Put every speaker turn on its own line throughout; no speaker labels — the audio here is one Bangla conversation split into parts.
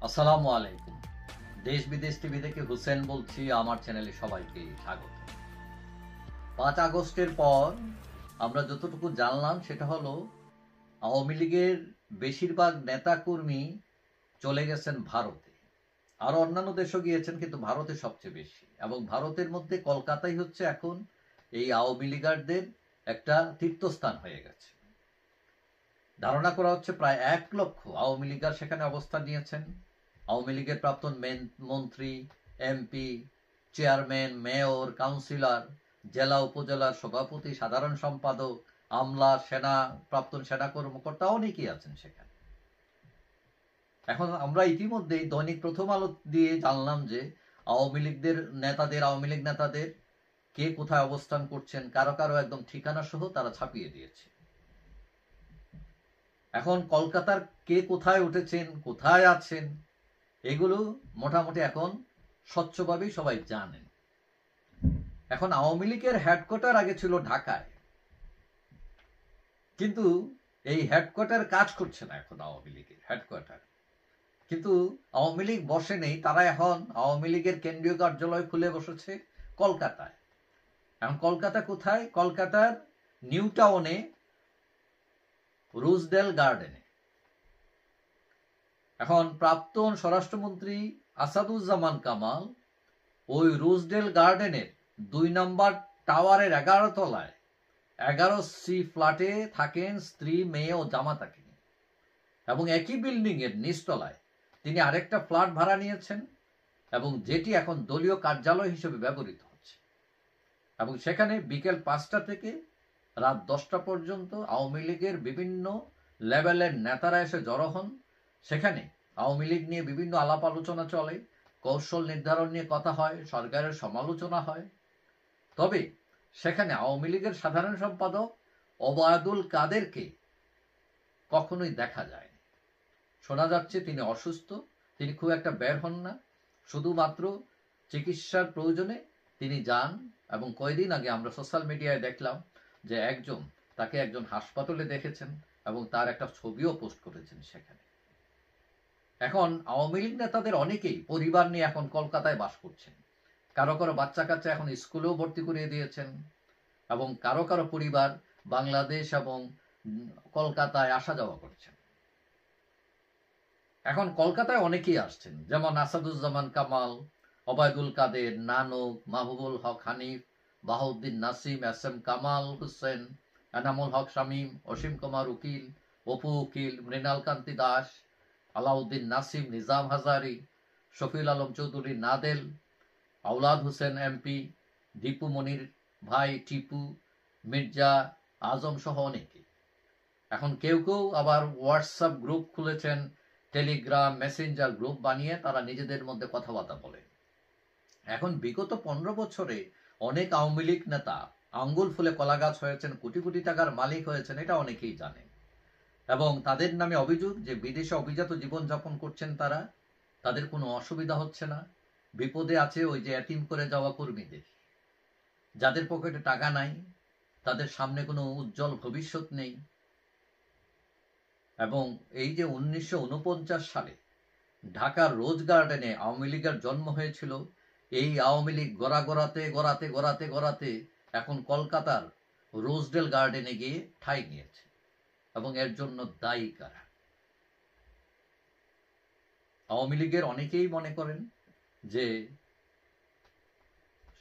আসসালামু আলাইকুম। দেশ বিদেশ টিভি থেকে হুসেন বলছি। আমার চ্যানেলে সবাইকে স্বাগত। 5 আগস্টের পর আমরা যতটুকু জানলাম সেটা হলো আওয়ামী লীগের বেশিরভাগ নেতাকর্মী চলে গেছেন ভারতে। আরো অন্যান্য দেশও গিয়েছেন, কিন্তু ভারতে সবচেয়ে বেশি। এবং ভারতের মধ্যে কলকাতাই হচ্ছে এখন এই আওয়ামী লীগারদের একটা তীর্থস্থান হয়ে গেছে। ধারণা করা হচ্ছে প্রায় 1 লক্ষ আওয়ামী লীগার সেখানে অবস্থান নিয়েছেন। আওয়ামী লীগের প্রাক্তন মন্ত্রী, এমপি, চেয়ারম্যান, মেয়র, কাউন্সিলর, জেলা উপজেলার সভাপতি, সাধারণ সম্পাদক, আমলা, সেনা, প্রাক্তন সেনা কর্মকর্তা অনেকেই আছেন সেখানে। এখন আমরা ইতিমধ্যেই দৈনিক প্রথম আলো দিয়ে জানলাম যে আওয়ামী লীগ নেতাদের কে কোথায় অবস্থান করছেন, কারো কারো একদম ঠিকানা সহ তারা ছাপিয়ে দিয়েছে। এখন কলকাতার কে কোথায় উঠেছেন, কোথায় আছেন, এগুলো মোটামুটি এখন স্বচ্ছভাবেই সবাই জানেন। এখন আওয়ামী লীগের হেডকোয়ার্টার আগে ছিল ঢাকায়, কিন্তু এই হেডকোয়ার্টার কাজ করছে না এখন আওয়ামী লীগের হেডকোয়ার্টার। কিন্তু আওয়ামী লীগ বসে নেই, তারা এখন আওয়ামী লীগের কেন্দ্রীয় কার্যালয় খুলে বসেছে কলকাতায়। এখন কলকাতা কোথায়? কলকাতার নিউ টাউনে, রোজডেল গার্ডেনে। এখন প্রাক্তন স্বরাষ্ট্রমন্ত্রী আসাদুজ্জামান কামাল ওই রোজডেল গার্ডেনের 2 নম্বর টাওয়ারের 11 তলায় 11C ফ্ল্যাটে থাকেন স্ত্রী, মেয়ে ও জামাতাকে নিয়ে। এবং একই বিল্ডিং এর নিচতলায় তিনি আরেকটা ফ্ল্যাট ভাড়া নিয়েছেন, এবং যেটি এখন দলীয় কার্যালয় হিসেবে ব্যবহৃত হচ্ছে। এবং সেখানে বিকেল 5টা থেকে রাত 10টা পর্যন্ত আওয়ামী লীগের বিভিন্ন লেভেলের নেতারা এসে জড়ো হন। সেখানে আওয়ামী লীগ নিয়ে বিভিন্ন আলাপ আলোচনা চলে, কৌশল নির্ধারণ নিয়ে কথা হয়, সরকারের সমালোচনা হয়। তবে সেখানে আওয়ামী লীগের সাধারণ সম্পাদক ওবায়দুল কাদেরকে কখনোই দেখা যায়নি। শোনা যাচ্ছে তিনি অসুস্থ, তিনি খুব একটা বের হন না, শুধুমাত্র চিকিৎসার প্রয়োজনে তিনি যান। এবং কয়েকদিন আগে আমরা সোশ্যাল মিডিয়ায় দেখলাম যে তাকে একজন হাসপাতালে দেখেছেন এবং তার একটা ছবিও পোস্ট করেছেন সেখানে। এখন আওয়ামী লীগ নেতাদের অনেকেই পরিবার নিয়ে এখন কলকাতায় বাস করছেন। কারো কারো বাচ্চা কাচ্চা এখন স্কুলেও ভর্তি করিয়ে দিয়েছেন, এবং কারো কারো পরিবার বাংলাদেশ এবং কলকাতায় আসা যাওয়া করছেন। এখন কলকাতায় অনেকেই আসছেন, যেমন আসাদুজ্জামান কামাল, ওবায়দুল কাদের, নানক, মাহবুবুল হক হানিফ, বাহাউদ্দিন নাসিম, SM কামাল হোসেন, এনামুল হক শামীম, অসীম কুমার উকিল, অপু উকিল, মৃণাল কান্তি দাস, আলাউদ্দিন নাসিম, নিজাম হাজারি, শফিউল আলম চৌধুরী নাদেল, আওলাদ হোসেন MP, দীপু মনির ভাই টিপু, মির্জা আজম সহ অনেকে। এখন কেউ কেউ আবার হোয়াটসঅ্যাপ গ্রুপ খুলেছেন, টেলিগ্রাম, মেসেঞ্জার গ্রুপ বানিয়ে তারা নিজেদের মধ্যে কথাবার্তা বলে। এখন বিগত 15 বছরে অনেক আওয়ামী লীগ নেতা আঙ্গুল ফুলে কলা গাছ হয়েছেন, কোটি কোটি টাকার মালিক হয়েছেন, এটা অনেকেই জানেন। এবং তাদের নামে অভিযোগ যে বিদেশে অভিজাত জীবনযাপন করছেন তারা, তাদের কোনো অসুবিধা হচ্ছে না। বিপদে আছে ওই যে এতিম করে যাওয়া কর্মীদের, যাদের পকেটে টাকা নাই, তাদের সামনে কোনো উজ্জ্বল ভবিষ্যৎ নেই। এবং এই যে 1949 সালে ঢাকার রোজ গার্ডেনে আওয়ামী লীগের জন্ম হয়েছিল, এই আওয়ামী লীগ গড়াতে এখন কলকাতার রোজডেল গার্ডেনে গিয়ে ঠাঁই নিয়েছে। এবং এর জন্য দায়ী কারা? আওয়ামী লীগের অনেকেই মনে করেন যে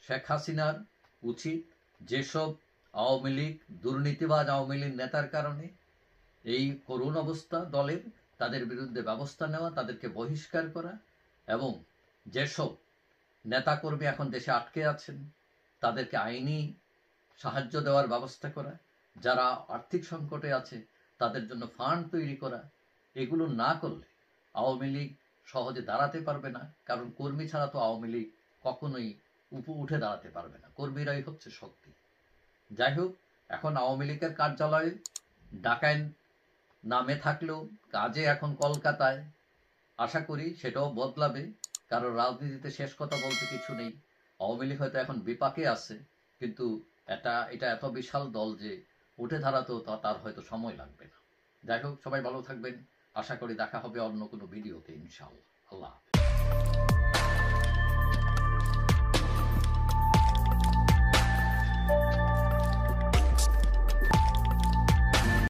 শেখ হাসিনার উচিত যেসব আওয়ামী লীগ দুর্নীতিবাজ আওয়ামী লীগ নেতার কারণে এই করুণ অবস্থা দলের, তাদের বিরুদ্ধে ব্যবস্থা নেওয়া, তাদেরকে বহিষ্কার করা, এবং যেসব নেতাকর্মী এখন দেশে আটকে আছেন তাদেরকে আইনি সাহায্য দেওয়ার ব্যবস্থা করা, যারা আর্থিক সংকটে আছে তাদের জন্য ফান্ড তৈরি করা। এগুলো না করলে আওয়ামী লীগ সহজে দাঁড়াতে পারবে না, কারণ কর্মী ছাড়া তো আওয়ামী লীগ কখনোই উঠে দাঁড়াতে পারবে না। কর্মীরাই হচ্ছে শক্তি। যাই হোক, এখন আওয়ামী লীগের কার্যালয় ঢাকায় নামে থাকলেও কাজে এখন কলকাতায়। আশা করি সেটাও বদলাবে, কারণ রাজনীতিতে শেষ কথা বলতে কিছু নেই। আওয়ামী লীগ হয়তো এখন বিপাকে আছে, কিন্তু এটা এত বিশাল দল যে উঠে দাঁড়াতেও তার হয়তো সময় লাগবে না। যাই হোক, সবাই ভালো থাকবেন। আশা করি দেখা হবে অন্য কোনো ভিডিওতে ইনশাআল্লাহ। আল্লাহ হাফেজ।